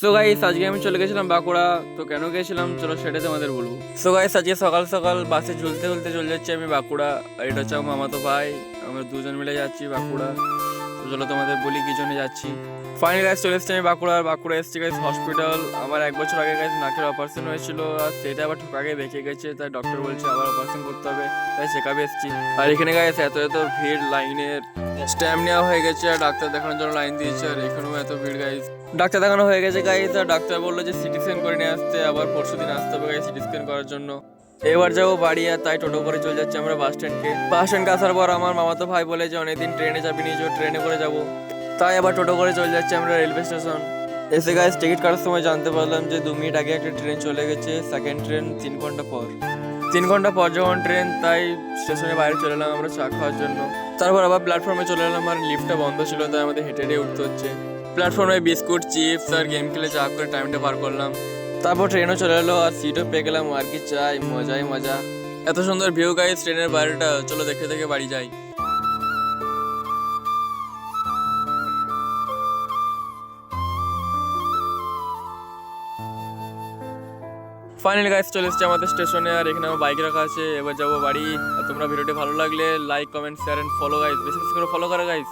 So guys আজকে আমি চলে গেছিলাম বাঁকুড়া। তো কেন গেছিলাম চলো সেটা তোমাদের বলবো। সো গাইস আজকে সকাল সকাল বাসে ঝুলতে ঝুলতে চলে যাচ্ছি আমি বাঁকুড়া। আর এটা হচ্ছে আমার মামাতো ভাই, আমরা দুজন মিলে যাচ্ছি বাঁকুড়া। তো চলো তোমাদের বলি কি জন্য যাচ্ছি। ফাইনালি গাইস চলে এসেছি আমি বাঁকুড়া। আর বাঁকুড়া এসেছি গাইস হসপিটাল। আমার 1 বছর আগে গাইস নাকের অপারেশন হয়েছিল, আর সেটা আবার ঠোকাগে বেঁকে গেছে, তাই ডক্টর বলছে আবার অপারেশন করতে হবে, তাই চেকআপে এসেছি। আর এখানে গাইস এত এত ভিড়, লাইনের স্ট্যাম্প নেওয়া হয়ে গেছে, আর ডাক্তার দেখানোর জন্য লাইন দিয়েছে, আর এখানেও এত ভিড় গাইস। ডাক্তার দেখানো হয়ে গেছে গাইস, আর ডাক্তার বললো যে সিটি স্ক্যান করে নিয়ে আসতে, আবার পরশুদিন আসতে হবে গাইস সিটি স্ক্যান করার জন্য। এবার যাবো বাড়ি, আর তাই টোটো করে চলে যাচ্ছি আমরা বাস স্ট্যান্ডকে। বাস স্ট্যান্ডকে আসার পর আমার মামাতো ভাই বলে যে অনেকদিন ট্রেনে যাবি নিয়ে যাবো, ট্রেনে করে যাবো, তাই আবার টোটো করে চলে যাচ্ছি আমরা রেলওয়ে স্টেশন। এসে গাইস টিকিট কাটার সময় জানতে পারলাম যে 2 মিনিট আগে একটা ট্রেন চলে গেছে, সেকেন্ড ট্রেন 3 ঘন্টা পর। 3 ঘন্টা পর যখন ট্রেন, তাই স্টেশনের বাইরে চলে এলাম আমরা চা খাওয়ার জন্য। তারপর আবার প্ল্যাটফর্মে চলে এলাম, আর লিফটটা বন্ধ ছিল, তাই আমাদের হেঁটে হেঁটে উঠতে হচ্ছে। প্ল্যাটফর্মে বিস্কুট, চিপস আর গেম খেলে চা করে টাইমটা পার করলাম। তারপর ট্রেনও চলে এলো, আর সিটও পেয়ে গেলাম, আর কি চাই, মজাই মজা। এত সুন্দর ভিউ গাইস ট্রেনের বাইরেটা, চলো দেখে দেখে বাড়ি যাই। ফাইনালি গাইস চলে এসেছি আমাদের স্টেশনে, আর এখানে আমার বাইক রাখা আছে, এবার যাবো বাড়ি। আর তোমরা ভিডিওটি ভালো লাগলে like, comment, share and follow guys, বেশি বেশি করে ফলো করো গাইস।